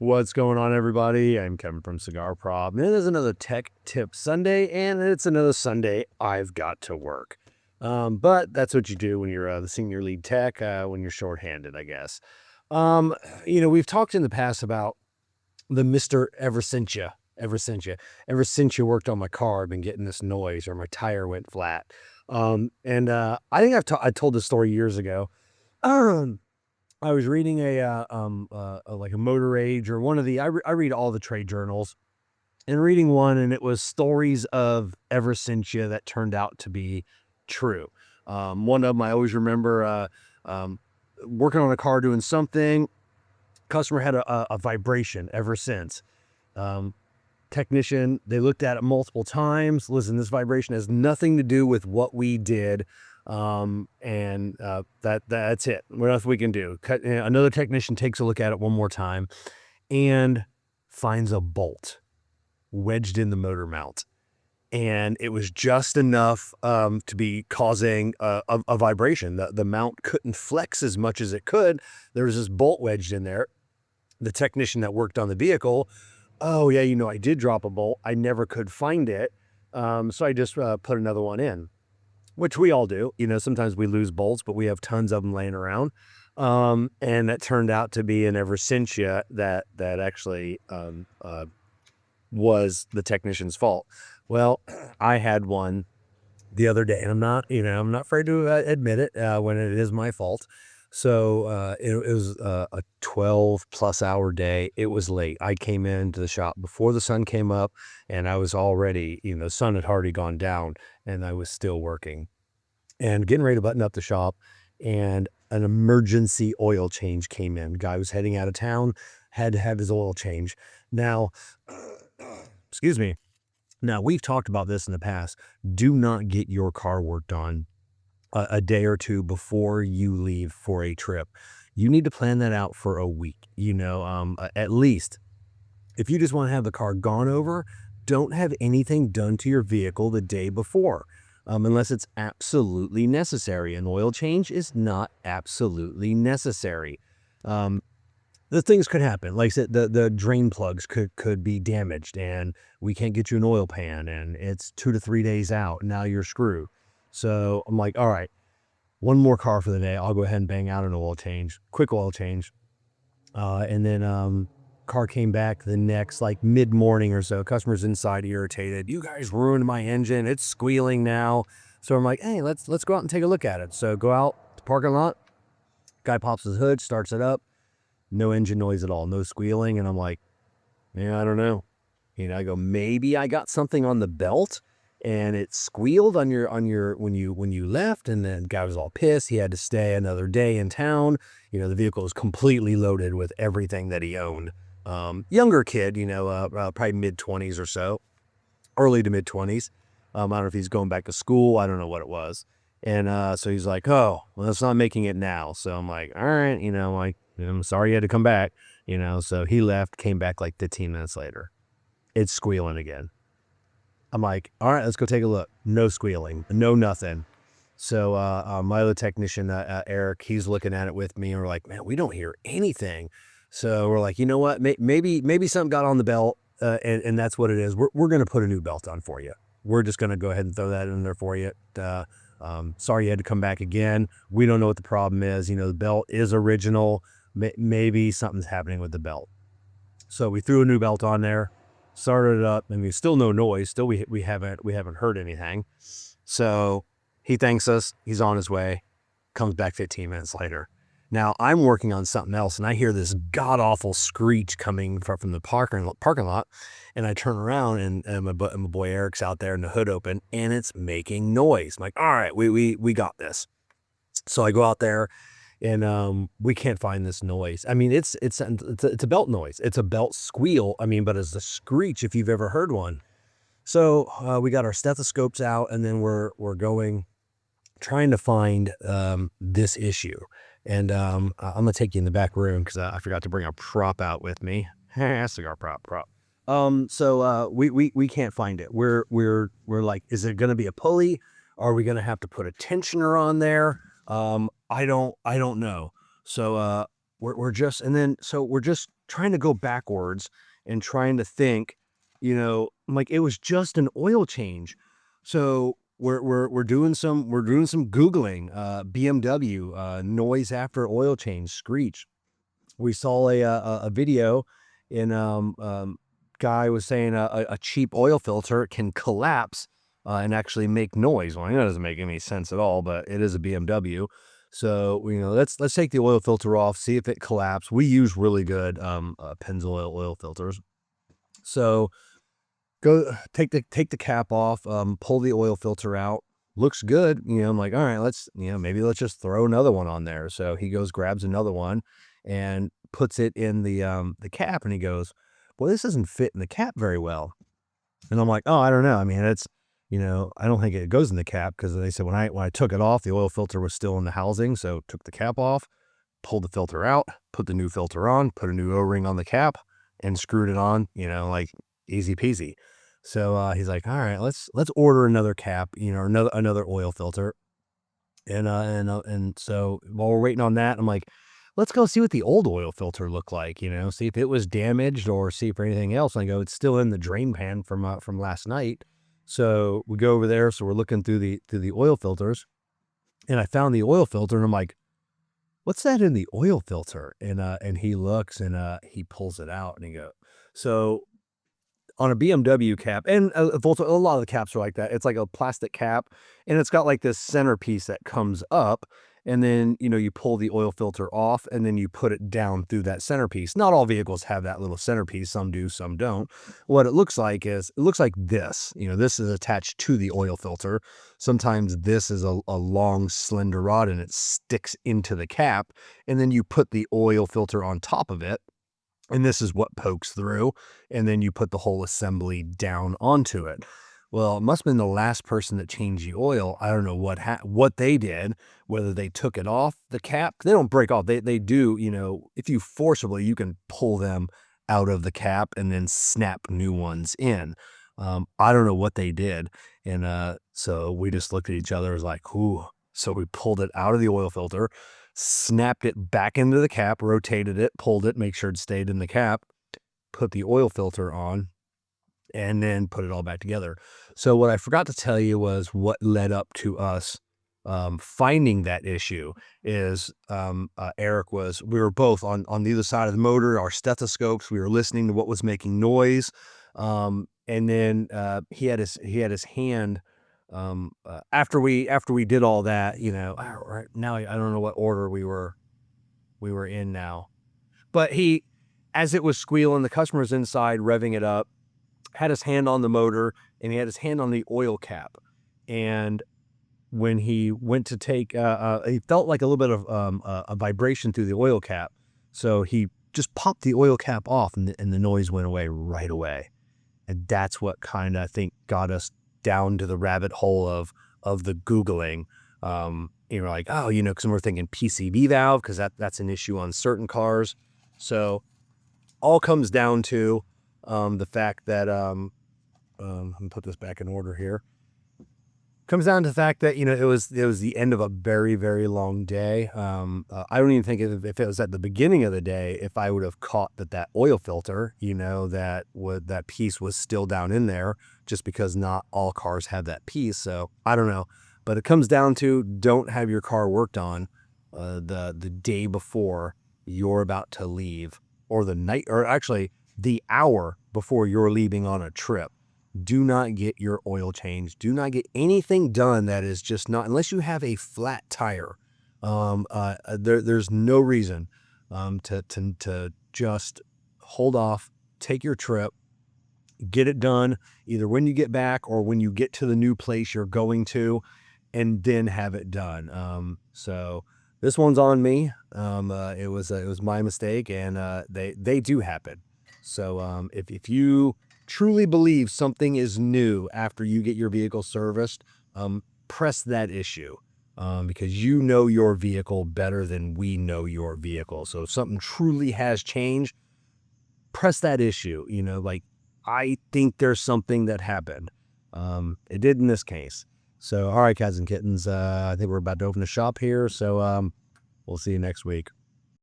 What's going on, everybody? I'm Kevin from Cigar Prob. And it is another Tech Tip Sunday, and it's another Sunday I've got to work. But that's what you do when you're the senior lead tech, when you're shorthanded, I guess. We've talked in the past about the Mr. Ever since you worked on my car, I've been getting this noise or my tire went flat. I think I told this story years ago. I was reading like a Motor Age or one of the I read all the trade journals, and reading one, and it was stories of ever since you that turned out to be true. One of them I always remember, working on a car doing something. Customer had a vibration ever since. Technician, they looked at it multiple times. Listen, this vibration has nothing to do with what we did. That's it. What else we can do? Another technician takes a look at it one more time and finds a bolt wedged in the motor mount. And it was just enough to be causing a vibration. The mount couldn't flex as much as it could. There was this bolt wedged in there. The technician that worked on the vehicle, oh yeah, I did drop a bolt. I never could find it. So I just put another one in, which we all do. Sometimes we lose bolts, but we have tons of them laying around. And that turned out to be an ever since you that actually was the technician's fault. Well, I had one the other day, and I'm not afraid to admit it when it is my fault. So it was a 12+ hour day. It was late. I came into the shop before the sun came up, and I was already, the sun had already gone down, and I was still working and getting ready to button up the shop. And an emergency oil change came in. Guy was heading out of town, had to have his oil change. Now, excuse me. Now, we've talked about this in the past. Do not get your car worked on a day or two before you leave for a trip. You need to plan that out for a week, at least. If you just want to have the car gone over, don't have anything done to your vehicle the day before, unless it's absolutely necessary. An oil change is not absolutely necessary. The things could happen. Like I said, the drain plugs could be damaged, and we can't get you an oil pan, and it's 2 to 3 days out. Now you're screwed. So I'm like, all right, one more car for the day. I'll go ahead and bang out an oil change, quick oil change. And then car came back the next, like mid-morning or so. Customer's inside irritated. You guys ruined my engine. It's squealing now. So I'm like, hey, let's go out and take a look at it. So go out to the parking lot. Guy pops his hood, starts it up. No engine noise at all, no squealing. And I'm like, yeah, I don't know. I go, maybe I got something on the belt and it squealed on your when you left. And then guy was all pissed. He had to stay another day in town. The vehicle was completely loaded with everything that he owned. Younger kid, probably mid-20s or so, early to mid-20s. I don't know if he's going back to school. I don't know what it was. And so he's like, oh, well, it's not making it now. So I'm like, all right, I'm sorry you had to come back, So he left, came back like 15 minutes later. It's squealing again. I'm like, all right, let's go take a look. No squealing, no nothing. So my other technician, Eric, he's looking at it with me, and we're like, man, we don't hear anything. So we're like, you know what? Maybe something got on the belt, and that's what it is. We're going to put a new belt on for you. We're just going to go ahead and throw that in there for you. Sorry you had to come back again. We don't know what the problem is. The belt is original. Maybe something's happening with the belt. So we threw a new belt on there, started it up, and we still no noise. Still we haven't heard anything. So he thanks us. He's on his way. Comes back 15 minutes later. Now I'm working on something else, and I hear this god awful screech coming from the parking lot. And I turn around, and my boy Eric's out there, and the hood open, and it's making noise. I'm like, all right, we got this. So I go out there, and we can't find this noise. I mean, it's a belt noise. It's a belt squeal. I mean, but it's a screech if you've ever heard one. So we got our stethoscopes out, and then we're trying to find this issue. And I'm gonna take you in the back room because I forgot to bring a prop out with me. Cigar prop. So we can't find it. We're like, is it gonna be a pulley? Are we gonna have to put a tensioner on there? I don't know. So we're just trying to go backwards and trying to think, I'm like, it was just an oil change. So we're doing some Googling, BMW, noise after oil change, screech. We saw a video and guy was saying a cheap oil filter can collapse and actually make noise. Well, I know that doesn't make any sense at all, but it is a BMW. So, let's take the oil filter off, see if it collapsed. We use really good Pennzoil oil filters. So go take the cap off, pull the oil filter out. Looks good. I'm like, all right, maybe let's just throw another one on there. So he goes, grabs another one and puts it in the cap, and he goes, well, this doesn't fit in the cap very well. And I'm like, oh, I don't know. I mean, I don't think it goes in the cap, because they said when I took it off, the oil filter was still in the housing. So took the cap off, pulled the filter out, put the new filter on, put a new O-ring on the cap, and screwed it on, like easy peasy. So he's like, all right, let's order another cap, another oil filter. And so while we're waiting on that, I'm like, let's go see what the old oil filter looked like, see if it was damaged or see for anything else. And I go, it's still in the drain pan from last night. So we go over there. So we're looking through the oil filters, and I found the oil filter, and I'm like, what's that in the oil filter? And he looks, and he pulls it out, and he goes, so on a BMW cap, and a lot of the caps are like that. It's like a plastic cap, and it's got like this centerpiece that comes up, and then, you pull the oil filter off, and then you put it down through that centerpiece. Not all vehicles have that little centerpiece. Some do, some don't. What it looks like is, this. This is attached to the oil filter. Sometimes this is a long, slender rod, and it sticks into the cap, and then you put the oil filter on top of it, and this is what pokes through, and then you put the whole assembly down onto it. Well, it must have been the last person that changed the oil. I don't know what they did, whether they took it off the cap. They don't break off. They do, if you forcibly, you can pull them out of the cap and then snap new ones in. I don't know what they did. And so we just looked at each other as like, ooh. So we pulled it out of the oil filter, snapped it back into the cap, rotated it, pulled it, make sure it stayed in the cap, put the oil filter on, and then put it all back together. So what I forgot to tell you was what led up to us finding that issue is Eric we were both on the other side of the motor, our stethoscopes. We were listening to what was making noise. And then he had his hand after we did all that, right now, I don't know what order we were in now, but as it was squealing, the customer's inside revving it up, had his hand on the motor, and he had his hand on the oil cap. And when he went to take, he felt like a little bit of a vibration through the oil cap. So he just popped the oil cap off, and the noise went away right away. And that's what kind of, I think, got us down to the rabbit hole of the Googling. Like, oh, because we're thinking PCV valve, because that's an issue on certain cars. So all comes down to the fact that I'm gonna put this back in order here. Comes down to the fact that it was the end of a very, very long day. I don't even think if it was at the beginning of the day, if I would have caught that oil filter, that piece was still down in there, just because not all cars have that piece. So I don't know, but it comes down to, don't have your car worked on the day before you're about to leave, or the night, or actually the hour before you're leaving on a trip. Do not get your oil changed. Do not get anything done that is just not, unless you have a flat tire. There's no reason to just hold off, take your trip, get it done either when you get back or when you get to the new place you're going to, and then have it done. So this one's on me. It was my mistake, and they do happen. So if you truly believe something is new after you get your vehicle serviced, press that issue, because you know your vehicle better than we know your vehicle. So if something truly has changed, press that issue. Like, I think there's something that happened. It did in this case. So, all right, cats and kittens, I think we're about to open the shop here. So we'll see you next week.